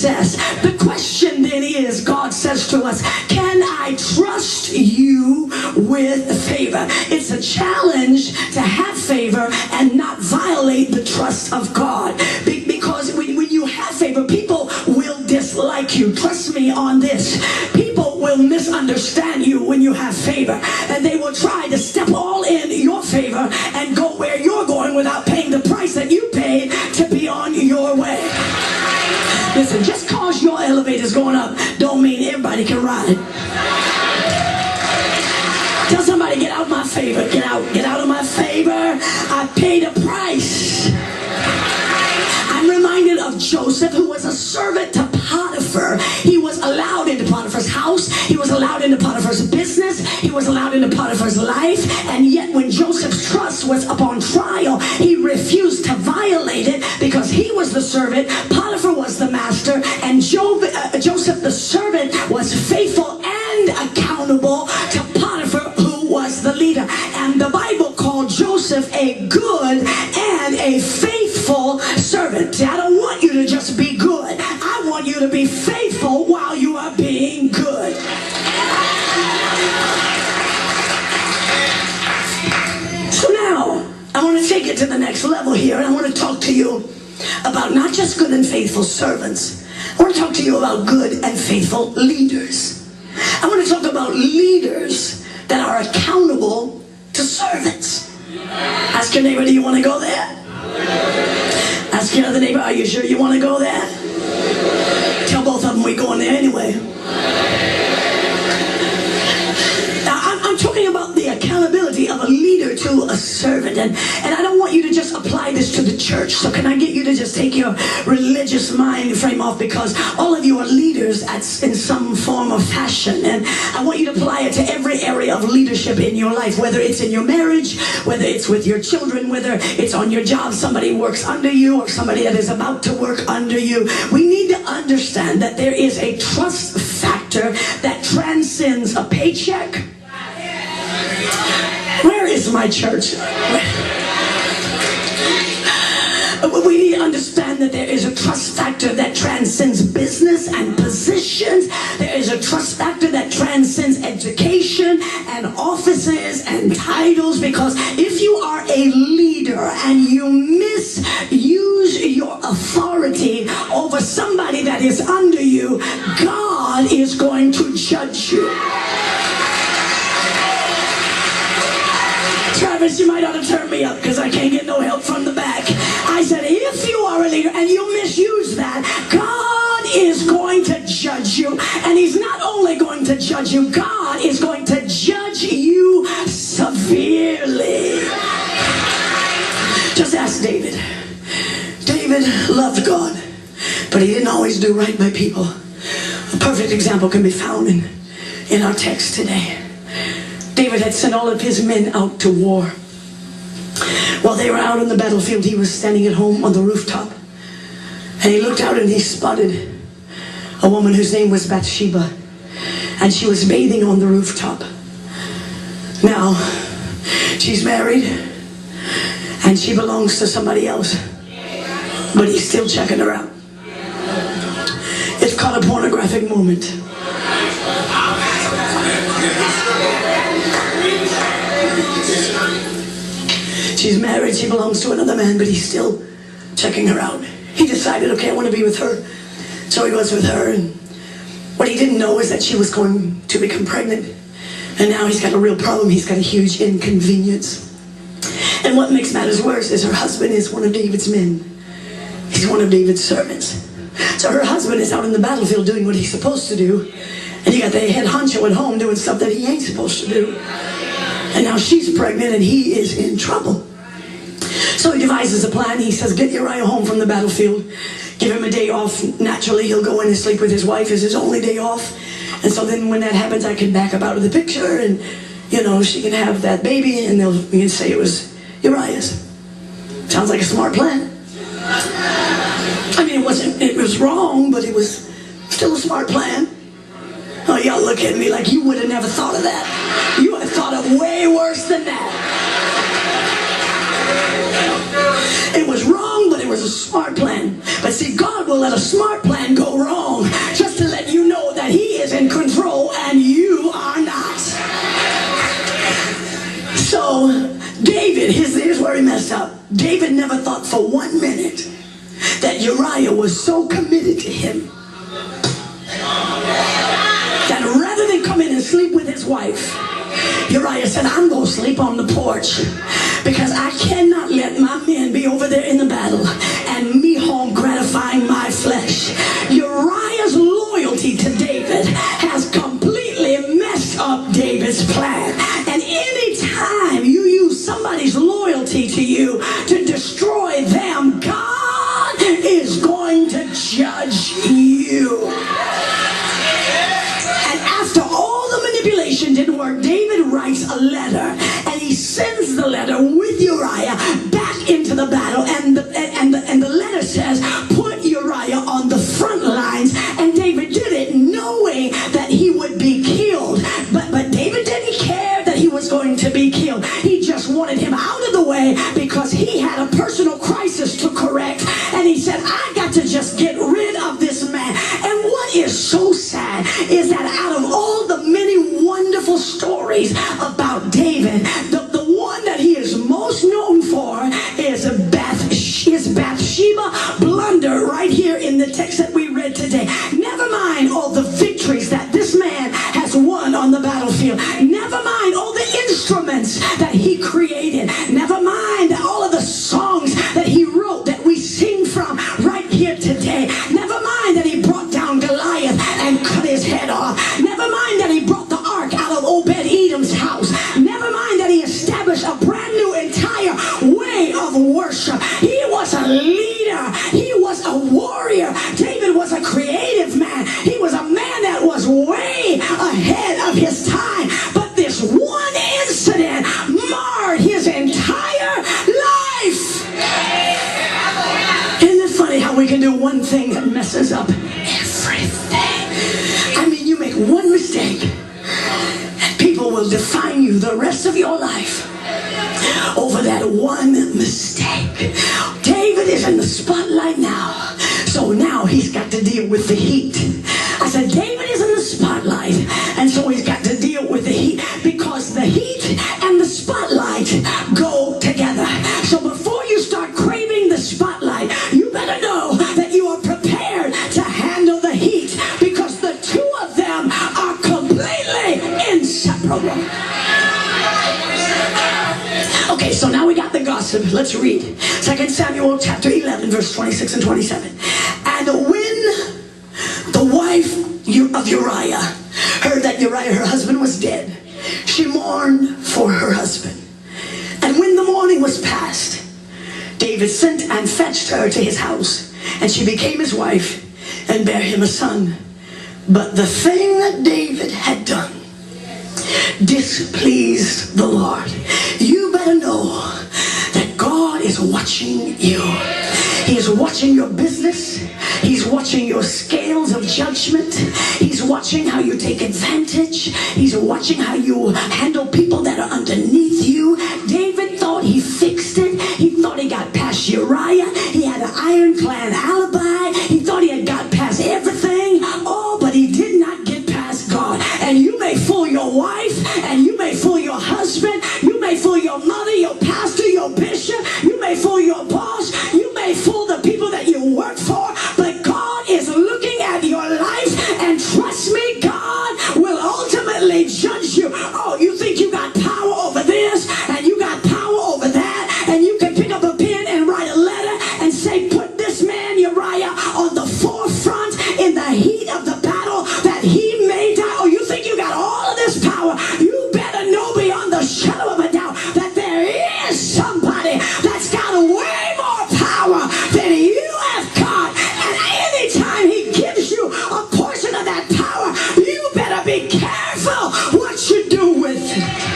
success. The question then is, God says to us, can I trust you with favor? It's a challenge to have favor and not violate the trust of God. Because when you have favor, people will dislike you. Trust me on this. People will misunderstand you when you have favor. And they will try to step all in your favor and go where you're going without paying the price that you paid to be on your way. Listen, just cause your elevator's going up don't mean everybody can ride. Tell somebody, get out my favor. Get out of my favor. I paid a price. I'm reminded of Joseph, who was a servant to Potiphar. He was allowed into Potiphar's house. He was allowed into Potiphar's business. He was allowed into Potiphar's life. And yet when Joseph's trust was upon trial, he refused to violate it because he was the servant, Potiphar was the master, and Joseph the servant was faithful and accountable to Potiphar, who was the leader. And the Bible called Joseph a good and a faithful servant. See, I don't want you to just be good. I want you to be faithful while you are being good. So now, I want to take it to the next level here, and I want to talk to you about not just good and faithful servants. I want to talk to you about good and faithful leaders. I want to talk about leaders that are accountable to servants. Ask your neighbor, do you want to go there? Ask your other neighbor, are you sure you want to go there? Tell both of them we're going there anyway. Now, I'm talking about the accountability of a leader to a servant. And I don't want you to just apply this to the church. So can I get you to just take your religious mind frame off, because all of you are leaders in some form or fashion. And I want you to apply it to every area of leadership in your life, whether it's in your marriage, whether it's with your children, whether it's on your job, somebody works under you, or somebody that is about to work under you. We need to understand that there is a trust factor that transcends a paycheck. Where is my church? We need to understand that there is a trust factor that transcends business and positions. There is a trust factor that transcends education and offices and titles. Because if you are a leader and you misuse your authority over somebody that is under you, God is going to judge you. Travis, you might ought to turn me up because I can't get no help from the back. I said, if you are a leader and you misuse that, God is going to judge you. And he's not only going to judge you, God is going to judge you severely. Just ask David. David loved God, but he didn't always do right by people. A perfect example can be found in our text today. David had sent all of his men out to war. While they were out on the battlefield, he was standing at home on the rooftop. And he looked out and he spotted a woman whose name was Bathsheba. And she was bathing on the rooftop. Now, she's married and she belongs to somebody else. But he's still checking her out. It's called a pornographic moment. She's married, she belongs to another man, but he's still checking her out. He decided, okay, I want to be with her. So he was with her, and what he didn't know is that she was going to become pregnant. And now he's got a real problem. He's got a huge inconvenience. And what makes matters worse is her husband is one of David's men. He's one of David's servants. So her husband is out in the battlefield doing what he's supposed to do. And you got the head honcho at home doing stuff that he ain't supposed to do. And now she's pregnant and he is in trouble. So he devises a plan. He says, get Uriah home from the battlefield. Give him a day off. Naturally, he'll go in and sleep with his wife. It's his only day off. And so then when that happens, I can back up out of the picture. And, you know, she can have that baby. And we can say it was Uriah's. Sounds like a smart plan. I mean, it was wrong, but it was still a smart plan. Oh, y'all look at me like you would have never thought of that. You would have thought of way worse than that. It was wrong, but it was a smart plan. But see, God will let a smart plan go wrong. David never thought for 1 minute that Uriah was so committed to him that rather than come in and sleep with his wife, Uriah said, I'm going to sleep on the porch because I cannot let my men be over there in the battle and me home gratifying my flesh. Uriah's loyalty to David has completely messed up David's plan. And anytime you use somebody's loyalty to you to destroy them, God is going to judge you. And after all the manipulation didn't work, David writes a letter, and he sends the letter with Uriah back into the battle, and the letter says, put Uriah on the front lines. And David did it knowing that he would be killed, but David didn't care that he was going to be killed. He just wanted him out of the way because he had a personal crisis to correct, and he said, I got to just get rid of this man. And what is so sad is that out of all the many wonderful stories about David, the one that he is most known for is Bathsheba blunder right here in the text that we read today. Never mind all the victories that this man has won on the battlefield. Never mind all the instruments that he created. Never mind all of the songs that he wrote that we sing from right here today. Never mind that he brought down Goliath and cut his head off. Never mind that he brought the ark out of Obed-Edom's house. Never mind that he established a brand new entire way of worship. He was a leader. He was a warrior. David was a creative man. He was a man that was way ahead of his time. But this one incident marred his entire life. Isn't it funny how we can do one thing that messes up everything? I mean, you make one mistake and people will define you the rest of your life over that one mistake. David is in the spotlight now, so now he's got to deal with the heat. I said David is in the spotlight, and so he's got to deal with the heat, because the heat and the spotlight go together. So before you start craving the spotlight, you better know that you are prepared to handle the heat, because the two of them are completely inseparable. Okay, so now we got the gossip. Let's read 2 Samuel chapter 11, verse 26 and 27. And when the wife of Uriah heard that Uriah, her husband, was dead, she mourned for her husband. And when the mourning was past, David sent and fetched her to his house, and she became his wife and bare him a son. But the thing that David had done displeased the Lord. You better know that God is watching you. He is watching your business. He's watching your scales of judgment. He's watching how you take advantage. He's watching how you handle people that are underneath you. David thought he fixed it. He thought he got past Uriah. He had an ironclad alibi. He thought he had got